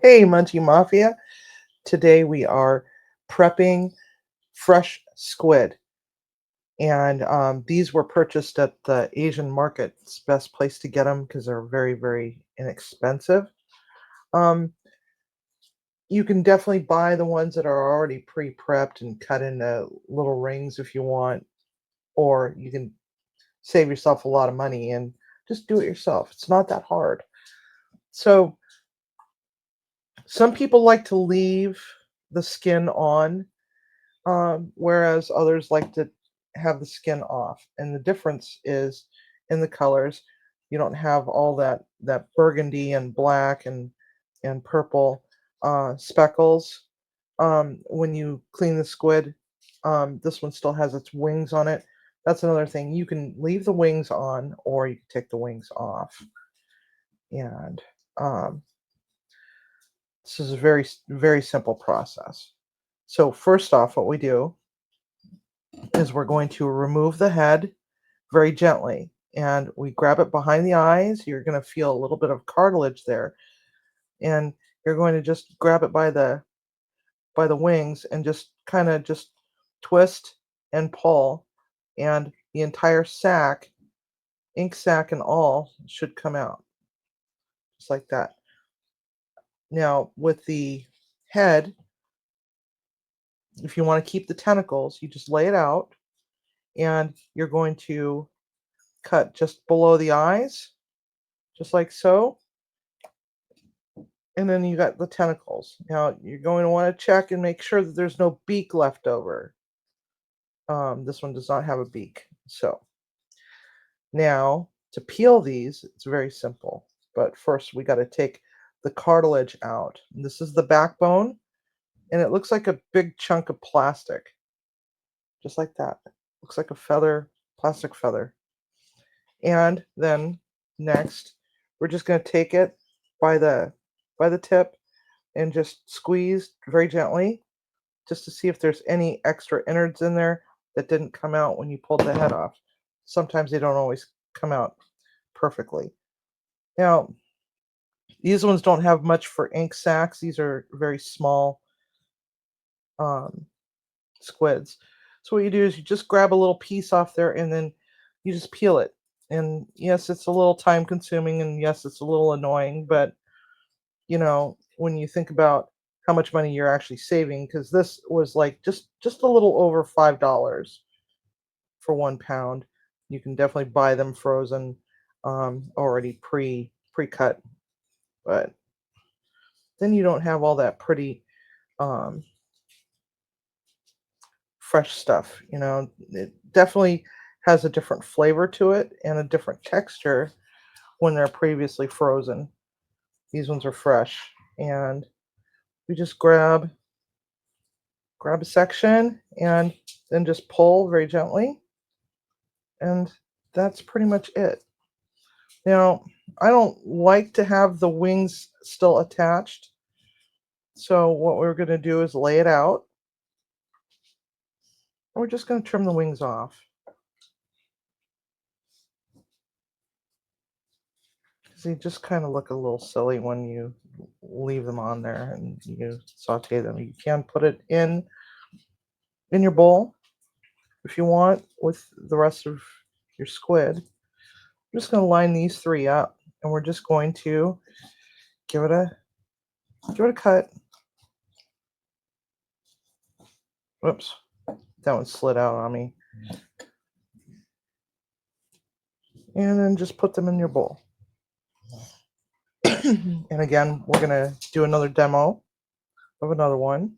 Hey, Munchie Mafia. Today we are prepping fresh squid. And these were purchased at the Asian market. It's the best place to get them because they're very, very inexpensive. Um, you can definitely buy the ones that are already pre-prepped and cut into little rings if you want, or you can save yourself a lot of money and just do it yourself. It's not that hard. So some people like to leave the skin on, whereas others like to have the skin off. And the difference is in the colors. You don't have all that burgundy and black and purple speckles when you clean the squid. This one still has its wings on it. That's another thing. You can leave the wings on, or you can take the wings off. And um, this is a very, very simple process. So first off, what we do is we're going to remove the head very gently, and we grab it behind the eyes. You're going to feel a little bit of cartilage there, and you're going to just grab it by the wings and just kind of just twist and pull, and the entire sack, ink sac and all, should come out just like that. Now with the head, if you want to keep the tentacles, you just lay it out, and you're going to cut just below the eyes, just like so. And then you got the tentacles. Now you're going to want to check and make sure that there's no beak left over. This one does not have a beak. So now to peel these, it's very simple. But first we got to take the cartilage out. And this is the backbone, and it looks like a big chunk of plastic, just like that. Looks like a feather, plastic feather. And then next, we're just going to take it by the tip and just squeeze very gently, just to see if there's any extra innards in there that didn't come out when you pulled the head off. Sometimes they don't always come out perfectly. Now, these ones don't have much for ink sacs. These are very small um, squids. So what you do is you just grab a little piece off there, and then you just peel it. And yes, it's a little time consuming, and yes, it's a little annoying, but when you think about how much money you're actually saving, because this was like just a little over $5 for 1 pound. You can definitely buy them frozen, already pre-cut, but then you don't have all that pretty um, fresh stuff. It definitely has a different flavor to it and a different texture when they're previously frozen. These ones are fresh, and we just grab a section and then just pull very gently, and that's pretty much it. Now, I don't like to have the wings still attached, so what we're going to do is lay it out, and we're just going to trim the wings off. Because they just kind of look a little silly when you leave them on there and you saute them. You can put it in your bowl if you want with the rest of your squid. I'm just going to line these three up, and we're just going to give it a cut. Whoops, that one slid out on me. And then just put them in your bowl. And again, we're going to do another demo of another one.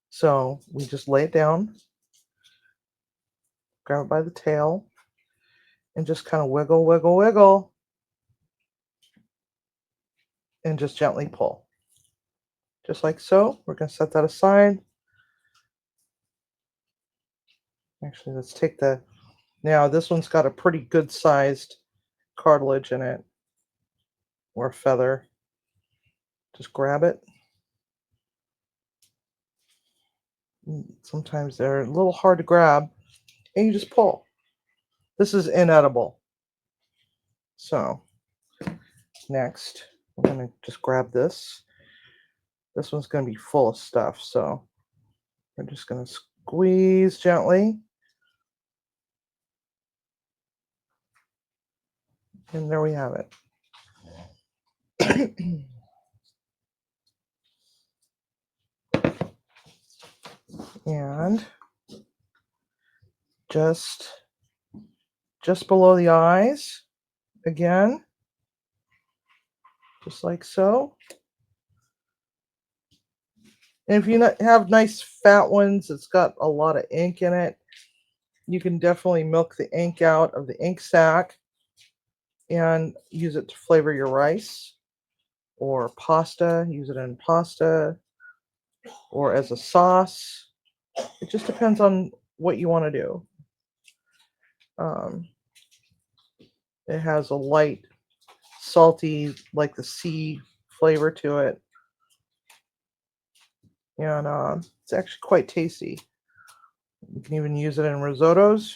So we just lay it down, grab it by the tail, and just kind of wiggle, wiggle, wiggle, and just gently pull. Just like so. We're going to set that aside. Actually, let's take now this one's got a pretty good sized cartilage in it, or feather. Just grab it. Sometimes they're a little hard to grab, and you just pull. This is inedible. So next I'm going to just grab this. This one's going to be full of stuff, so we're just going to squeeze gently. And there we have it. And just below the eyes, again, just like so. And if you have nice fat ones, it's got a lot of ink in it, you can definitely milk the ink out of the ink sac and use it to flavor your rice or pasta. Use it in pasta or as a sauce. It just depends on what you want to do. It has a light, salty, like the sea flavor to it. And it's actually quite tasty. You can even use it in risottos.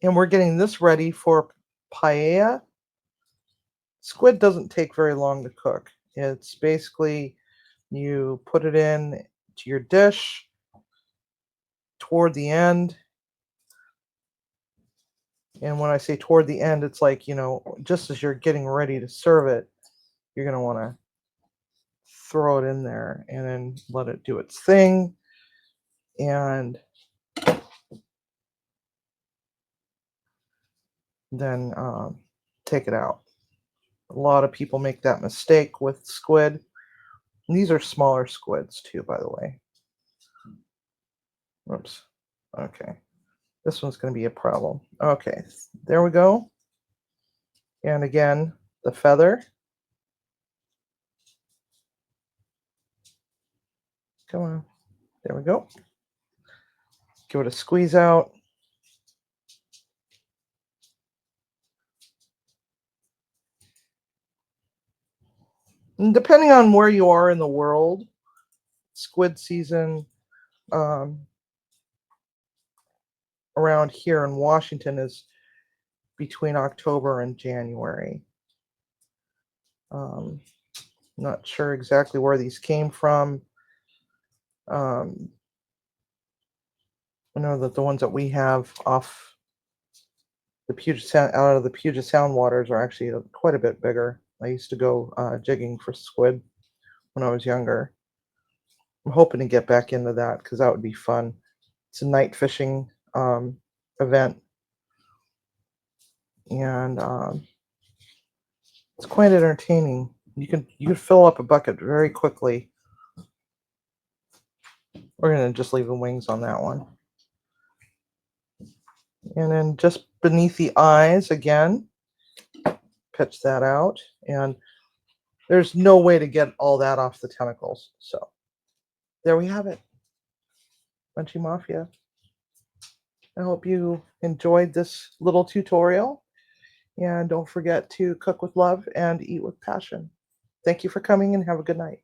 And we're getting this ready for paella. Squid doesn't take very long to cook. It's basically you put it in to your dish toward the end. And when I say toward the end, it's like, just as you're getting ready to serve it, you're going to want to throw it in there and then let it do its thing. And then take it out. A lot of people make that mistake with squid. And these are smaller squids too, by the way. Oops. Okay. This one's going to be a problem. Okay, there we go. And again, the feather. Come on. There we go. Give it a squeeze out. And depending on where you are in the world, squid season around here in Washington is between October and January. Not sure exactly where these came from. I know that the ones that we have off the Puget Sound, out of the Puget Sound waters, are actually quite a bit bigger. I used to go jigging for squid when I was younger. I'm hoping to get back into that because that would be fun. It's a night fishing event, and it's quite entertaining. You can fill up a bucket very quickly. We're going to just leave the wings on that one. And then just beneath the eyes, again, pitch that out. And there's no way to get all that off the tentacles. So there we have it. Munchie Mafia. I hope you enjoyed this little tutorial. And don't forget to cook with love and eat with passion. Thank you for coming and have a good night.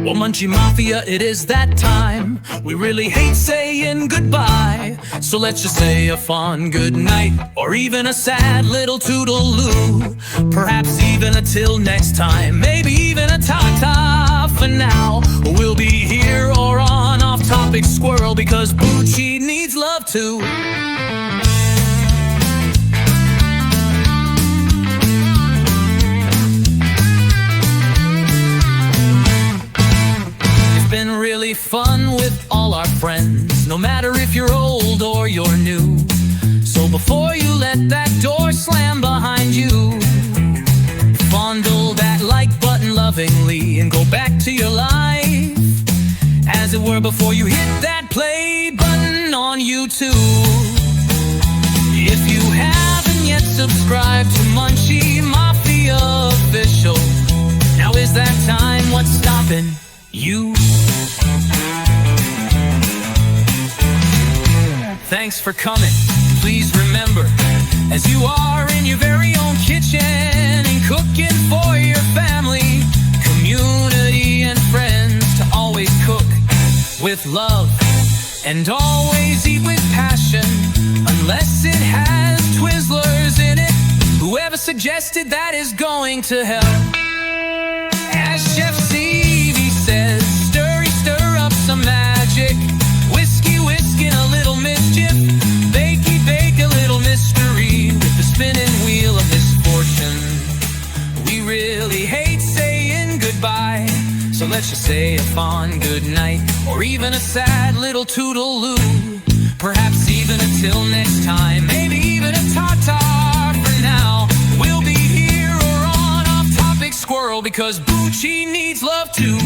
Well, Munchie Mafia, it is that time. We really hate saying goodbye, so let's just say a fond good night, or even a sad little toodaloo. Perhaps even a till next time, maybe even a ta-ta for now. We'll be here or on off-topic squirrel, because Poochie needs love too. Been really fun with all our friends, no matter if you're old or you're new. So before you let that door slam behind you, fondle that like button lovingly and go back to your life as it were before you hit that play button on YouTube. If you haven't yet subscribed to Munchie Mafia Official, now is that time. What's stopping you? Thanks for coming. Please remember, as you are in your very own kitchen and cooking for your family, community with love, and always eat with passion, unless it has Twizzlers in it. Whoever suggested that is going to hell. As Chef Stevie says, stir up some magic, whiskey and a little mischief, bakey bake a little mystery with the spinning wheel of misfortune. We really hate saying goodbye, so let's just say a fond good night, or even a sad little toodaloo. Perhaps even until next time, maybe even a ta-ta for now. We'll be here or on Off Topic Squirrel, because Munchie needs love too.